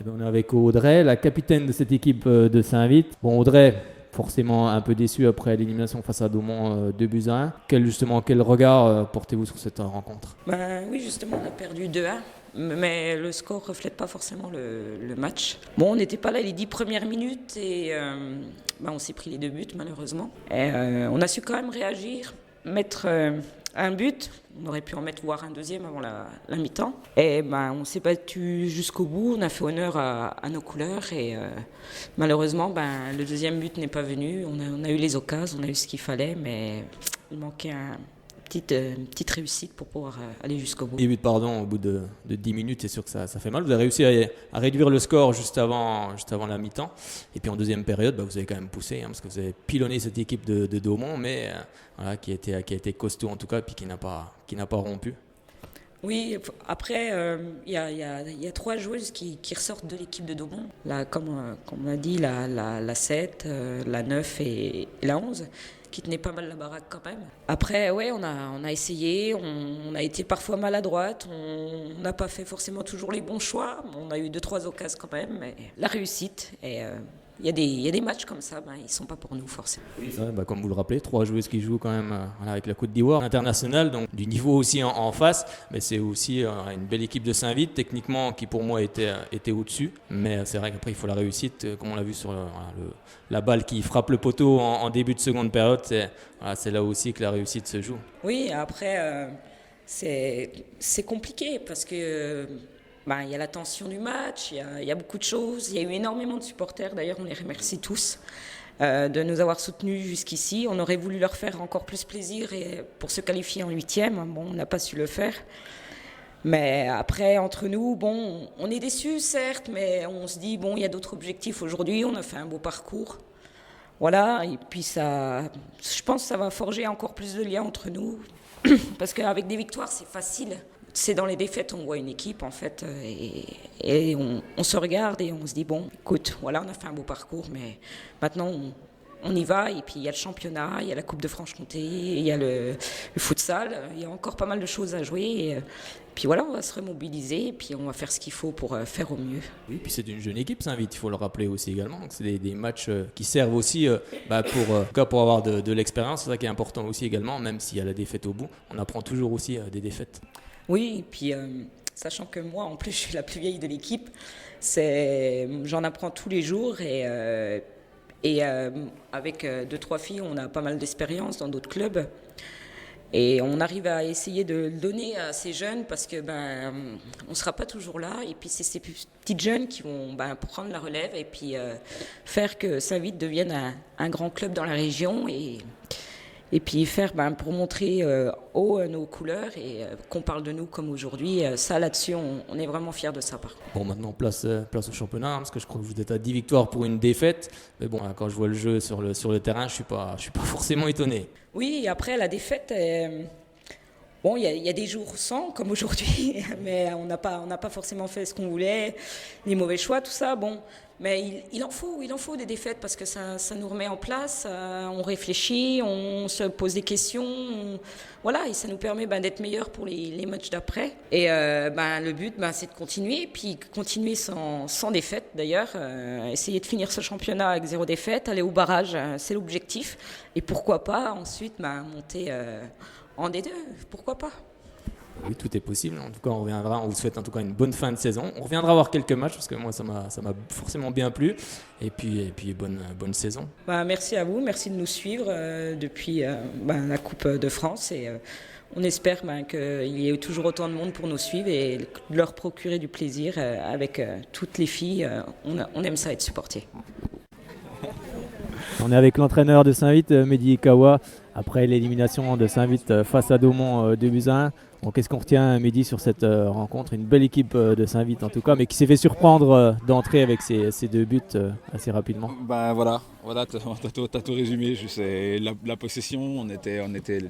Eh ben, on est avec Audrey, la capitaine de cette équipe de Saint-Vith. Bon, Audrey, forcément un peu déçue après l'élimination face à Daumont 2-1. Quel regard portez-vous sur cette rencontre? Ben, oui, justement, on a perdu 2-1. Mais le score ne reflète pas forcément le match. Bon, on n'était pas là les 10 premières minutes et on s'est pris les 2 buts malheureusement. Et, on a su quand même réagir, mettre un but. On aurait pu en mettre voire un deuxième avant la mi-temps. Et on s'est battu jusqu'au bout, on a fait honneur à nos couleurs et malheureusement le deuxième but n'est pas venu. On a eu les occasions, on a eu ce qu'il fallait, mais il manquait une petite réussite pour pouvoir aller jusqu'au bout. 10 buts, pardon, au bout de 10 minutes, c'est sûr que ça fait mal. Vous avez réussi à réduire le score juste avant la mi-temps. Et puis en deuxième période, vous avez quand même poussé, parce que vous avez pilonné cette équipe de Daumont, mais qui a été costaud en tout cas, et puis qui n'a pas rompu. Oui, après, il y a 3 joueuses qui ressortent de l'équipe de Daumont. Là, comme on a dit, la 7, la 9 et la 11. Qui tenait pas mal la baraque quand même. Après, ouais, on a essayé, on a été parfois maladroite, on n'a pas fait forcément toujours les bons choix, on a eu 2-3 occasions quand même, mais la réussite, et il y a des matchs comme ça, ils sont pas pour nous forcément. Oui, comme vous le rappelez, 3 joueuses qui jouent quand même avec la Côte d'Ivoire internationale, donc du niveau aussi en face, mais c'est aussi une belle équipe de Saint-Vith, techniquement qui pour moi était au-dessus, mais c'est vrai qu'après il faut la réussite, comme on l'a vu sur la balle qui frappe le poteau en début de seconde période, c'est là aussi que la réussite se joue. Oui, après c'est compliqué parce que il y a la tension du match, il y a beaucoup de choses. Il y a eu énormément de supporters, d'ailleurs on les remercie tous de nous avoir soutenus jusqu'ici. On aurait voulu leur faire encore plus plaisir et pour se qualifier en 8e. Bon, on n'a pas su le faire. Mais après, entre nous, bon, on est déçus certes, mais on se dit, bon, il y a d'autres objectifs aujourd'hui, on a fait un beau parcours. Voilà, et puis je pense que ça va forger encore plus de liens entre nous. Parce qu'avec des victoires, c'est facile. C'est dans les défaites, on voit une équipe en fait, et on se regarde et on se dit bon, écoute, voilà, on a fait un beau parcours, mais maintenant on y va. Et puis il y a le championnat, il y a la Coupe de Franche-Comté, il y a le futsal, il y a encore pas mal de choses à jouer. Et puis voilà, on va se remobiliser et puis on va faire ce qu'il faut pour faire au mieux. Oui, puis c'est une jeune équipe, Saint-Vith, il faut le rappeler aussi également. Donc c'est des matchs qui servent aussi pour avoir de l'expérience, c'est ça qui est important aussi également, même s'il y a la défaite au bout, on apprend toujours aussi des défaites. Oui, et puis sachant que moi, en plus, je suis la plus vieille de l'équipe, j'en apprends tous les jours et avec 2-3 filles, on a pas mal d'expérience dans d'autres clubs. Et on arrive à essayer de le donner à ces jeunes parce que on ne sera pas toujours là. Et puis c'est ces petites jeunes qui vont prendre la relève et puis faire que Saint-Vith devienne un grand club dans la région et puis faire pour montrer haut nos couleurs et qu'on parle de nous comme aujourd'hui. Ça, là-dessus, on est vraiment fiers de ça. Par contre. Bon, maintenant, place au championnat, parce que je crois que vous êtes à 10 victoires pour une défaite. Mais bon, quand je vois le jeu sur le terrain, je suis pas forcément étonné. Oui, après, la défaite... Bon, il y a des jours sans, comme aujourd'hui, mais on n'a pas forcément fait ce qu'on voulait, les mauvais choix, tout ça. Bon, mais il en faut des défaites parce que ça nous remet en place, on réfléchit, on se pose des questions, voilà, et ça nous permet d'être meilleurs pour les matchs d'après. Et le but, c'est de continuer, puis continuer sans défaite d'ailleurs, essayer de finir ce championnat avec 0 défaite, aller au barrage, c'est l'objectif, et pourquoi pas ensuite monter en D2, pourquoi pas? Oui, tout est possible. En tout cas, on vous souhaite en tout cas une bonne fin de saison. On reviendra voir quelques matchs parce que moi, ça m'a forcément bien plu. Et puis bonne saison. Merci à vous, merci de nous suivre depuis la Coupe de France. Et on espère qu'il y ait toujours autant de monde pour nous suivre et de leur procurer du plaisir avec toutes les filles. On aime ça être supporté. On est avec l'entraîneur de Saint-Vith, Mehdi Kawa, après l'élimination de Saint-Vith face à Daumont 2-1. Bon, qu'est-ce qu'on retient, Mehdi, sur cette rencontre? Une belle équipe de Saint-Vith en tout cas, mais qui s'est fait surprendre d'entrer avec ses 2 buts assez rapidement. Voilà, t'as tout résumé. C'est la possession, on était,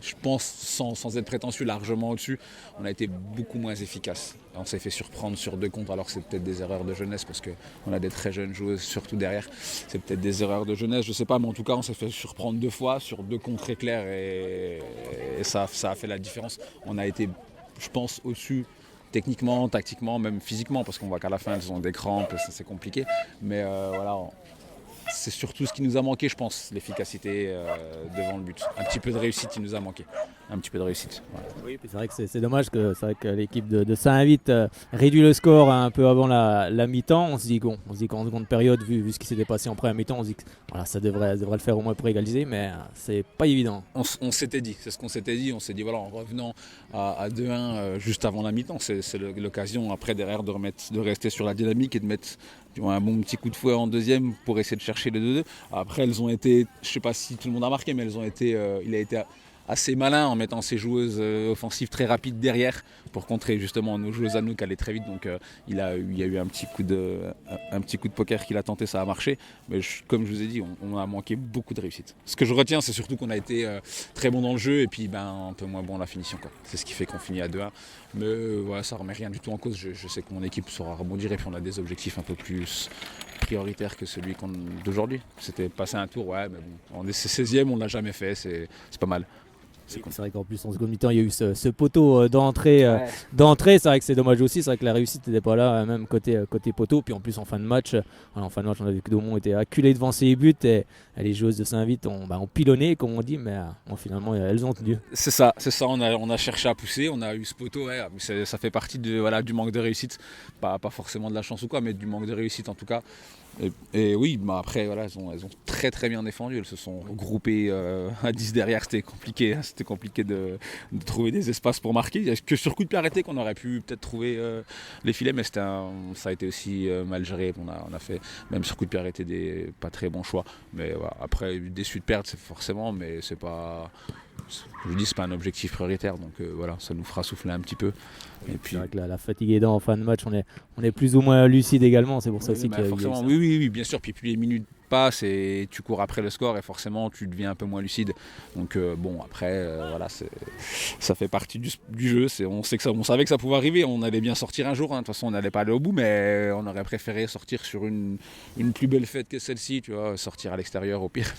je pense, sans être prétentieux, largement au-dessus. On a été beaucoup moins efficace. On s'est fait surprendre sur 2 contre, alors que c'est peut-être des erreurs de jeunesse parce qu'on a des très jeunes joueuses, surtout derrière. C'est peut-être des erreurs de jeunesse, je sais pas, mais en tout cas, on s'est fait surprendre 2 fois sur 2 contre très clairs et ça a fait la différence. On a été, je pense, au-dessus techniquement, tactiquement, même physiquement, parce qu'on voit qu'à la fin elles ont des crampes, c'est compliqué. Mais voilà, c'est surtout ce qui nous a manqué, je pense, l'efficacité devant le but. Un petit peu de réussite, il nous a manqué. Un petit peu de réussite. Voilà. Oui, c'est vrai que c'est dommage c'est vrai que l'équipe de Saint-Vite réduit le score un peu avant la mi-temps. On se dit qu'en seconde période, vu ce qui s'était passé en première mi-temps, on se dit que voilà, ça devrait le faire au moins pour égaliser, mais c'est pas évident. On s'était dit, c'est ce qu'on s'était dit. On s'est dit, voilà, en revenant à 2-1 juste avant la mi-temps, c'est l'occasion après derrière de rester sur la dynamique et de mettre un bon petit coup de fouet en deuxième pour essayer de chercher les 2-2. Après, elles ont été, je ne sais pas si tout le monde a marqué, mais il a été assez malin en mettant ses joueuses offensives très rapides derrière pour contrer justement nos joueuses à nous qui allaient très vite. Donc il y a eu un petit coup de poker qu'il a tenté, ça a marché. Mais comme je vous ai dit, on a manqué beaucoup de réussite. Ce que je retiens, c'est surtout qu'on a été très bon dans le jeu et puis un peu moins bon à la finition, quoi. C'est ce qui fait qu'on finit à 2-1. Mais voilà, ça ne remet rien du tout en cause. Je sais que mon équipe saura rebondir et puis on a des objectifs un peu plus prioritaires que celui d'aujourd'hui. C'était passer un tour, ouais, mais bon, on est 16e, on ne l'a jamais fait, c'est pas mal. C'est vrai qu'en plus en seconde mi-temps il y a eu ce poteau d'entrée. C'est vrai que c'est dommage aussi, c'est vrai que la réussite n'était pas là, même côté poteau. Puis en plus en fin de match, on a vu que Daumont était acculé devant ses buts et les joueuses de Saint-Vite ont pilonné comme on dit, mais finalement elles ont tenu. C'est ça, on a cherché à pousser, on a eu ce poteau, ouais, ça fait partie du manque de réussite, pas forcément de la chance ou quoi, mais du manque de réussite en tout cas. Et oui, après voilà, elles ont très très bien défendu, elles se sont regroupées à 10 derrière, c'était compliqué de trouver des espaces pour marquer. Il n'y a que sur coup de pied arrêté qu'on aurait pu peut-être trouver les filets, mais ça a été aussi mal géré. On a fait même sur coup de pied arrêté des pas très bons choix. Mais voilà, après déçu de perdre, c'est forcément, mais c'est pas. Je vous dis, c'est pas un objectif prioritaire, donc voilà, ça nous fera souffler un petit peu. Et puis, c'est vrai que la fatigue aidant en fin de match, on est plus ou moins lucide également, c'est pour ça aussi qu'il y a eu ça. Oui, bien sûr, puis plus les minutes passent et tu cours après le score et forcément tu deviens un peu moins lucide. Donc bon, après, voilà, ça fait partie du jeu. On savait que ça pouvait arriver, on allait bien sortir un jour, hein. De toute façon on n'allait pas aller au bout, mais on aurait préféré sortir sur une plus belle fête que celle-ci, tu vois, sortir à l'extérieur au pire,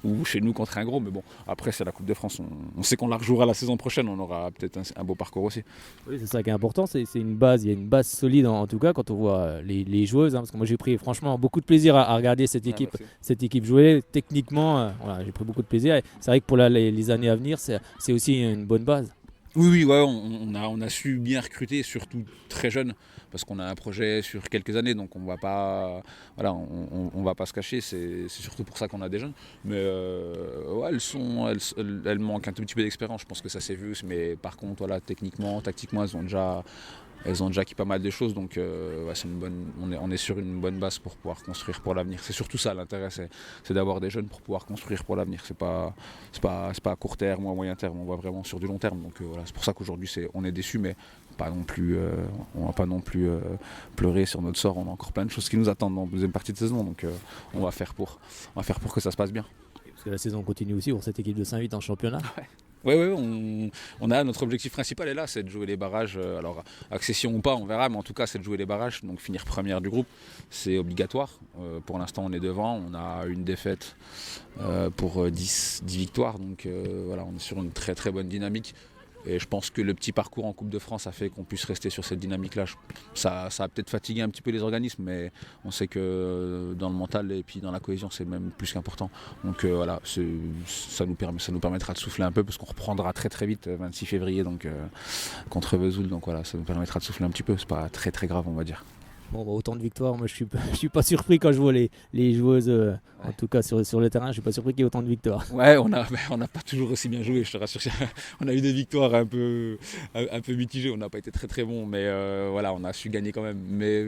ou chez nous contre un gros, mais bon, après c'est la Coupe de France, on sait qu'on la rejouera la saison prochaine, on aura peut-être un beau parcours aussi. Oui, c'est ça qui est important, c'est une base, il y a une base solide en tout cas quand on voit les joueuses, hein, parce que moi j'ai pris franchement beaucoup de plaisir à regarder cette équipe jouer. Techniquement, voilà, j'ai pris beaucoup de plaisir. Et c'est vrai que pour les années à venir, c'est aussi une bonne base. Oui, ouais, on a su bien recruter, surtout très jeune, parce qu'on a un projet sur quelques années, donc on va pas se cacher. C'est surtout pour ça qu'on a des jeunes. Mais ouais, elles manquent un tout petit peu d'expérience. Je pense que ça s'est vu, mais par contre, voilà, techniquement, tactiquement, elles ont déjà acquis pas mal de choses, donc ouais, on est sur une bonne base pour pouvoir construire pour l'avenir. C'est surtout ça l'intérêt, c'est d'avoir des jeunes pour pouvoir construire pour l'avenir. C'est pas à court terme ou à moyen terme, on voit vraiment sur du long terme. Donc voilà, c'est pour ça qu'aujourd'hui on est déçus, mais pas non plus, on va pas non plus pleurer sur notre sort. On a encore plein de choses qui nous attendent dans la deuxième partie de saison, donc on va faire pour que ça se passe bien. Parce que la saison continue aussi pour cette équipe de Saint-Vite en championnat. Ouais. Oui, on a notre objectif principal est là, c'est de jouer les barrages. Alors accession ou pas, on verra, mais en tout cas c'est de jouer les barrages, donc finir première du groupe, c'est obligatoire. Pour l'instant on est devant, on a une défaite pour 10 victoires, donc voilà, on est sur une très très bonne dynamique. Et je pense que le petit parcours en Coupe de France a fait qu'on puisse rester sur cette dynamique-là. Ça a peut-être fatigué un petit peu les organismes, mais on sait que dans le mental et puis dans la cohésion, c'est même plus qu'important. Donc voilà, ça nous permettra de souffler un peu parce qu'on reprendra très très vite, 26 février, donc contre Vesoul. Donc voilà, ça nous permettra de souffler un petit peu. C'est pas très très grave, on va dire. Bon, autant de victoires, moi je suis pas surpris quand je vois les joueuses, en tout cas sur le terrain, je suis pas surpris qu'il y ait autant de victoires. Ouais, on n'a pas toujours aussi bien joué, je te rassure. On a eu des victoires un peu mitigées, on n'a pas été très très bon, mais voilà, on a su gagner quand même. Mais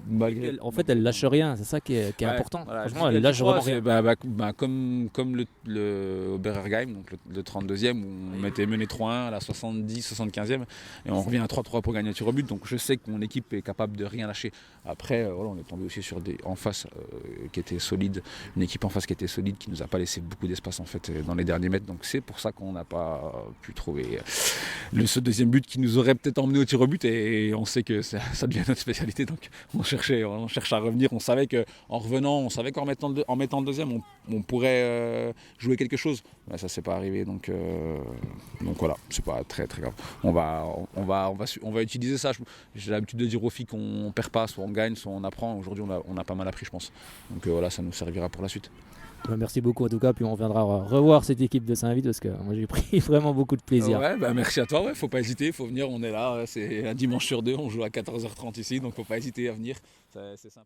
malgré. En fait, elle lâche rien, c'est ça qui est important. Voilà, franchement, elle lâche vraiment rien. Comme le Oberergheim, donc le 32e, où on était mené 3-1 à la 70-75e, et on revient à 3-3 pour gagner un tir au but. Donc je sais que mon équipe est capable de rien lâcher. Après, voilà, on est tombé aussi sur des en face qui étaient solides, une équipe en face qui était solide, qui nous a pas laissé beaucoup d'espace en fait dans les derniers mètres. Donc c'est pour ça qu'on n'a pas pu trouver ce deuxième but qui nous aurait peut-être emmené au tir au but. Et on sait que ça devient notre spécialité. Donc on cherchait à revenir. On savait qu'en revenant, on savait qu'en mettant le deuxième, on pourrait jouer quelque chose. Mais ça s'est pas arrivé, donc voilà, c'est pas très très grave. On va utiliser ça. J'ai l'habitude de dire aux filles qu'on perd pas, soit on gagne, soit on apprend. Aujourd'hui, on a pas mal appris, je pense. Donc voilà, ça nous servira pour la suite. Merci beaucoup en tout cas, puis on reviendra revoir cette équipe de Saint-Vite parce que moi j'ai pris vraiment beaucoup de plaisir. Merci à toi, faut pas hésiter, faut venir, on est là, c'est un dimanche sur deux, on joue à 14h30 ici, donc faut pas hésiter à venir, c'est sympa.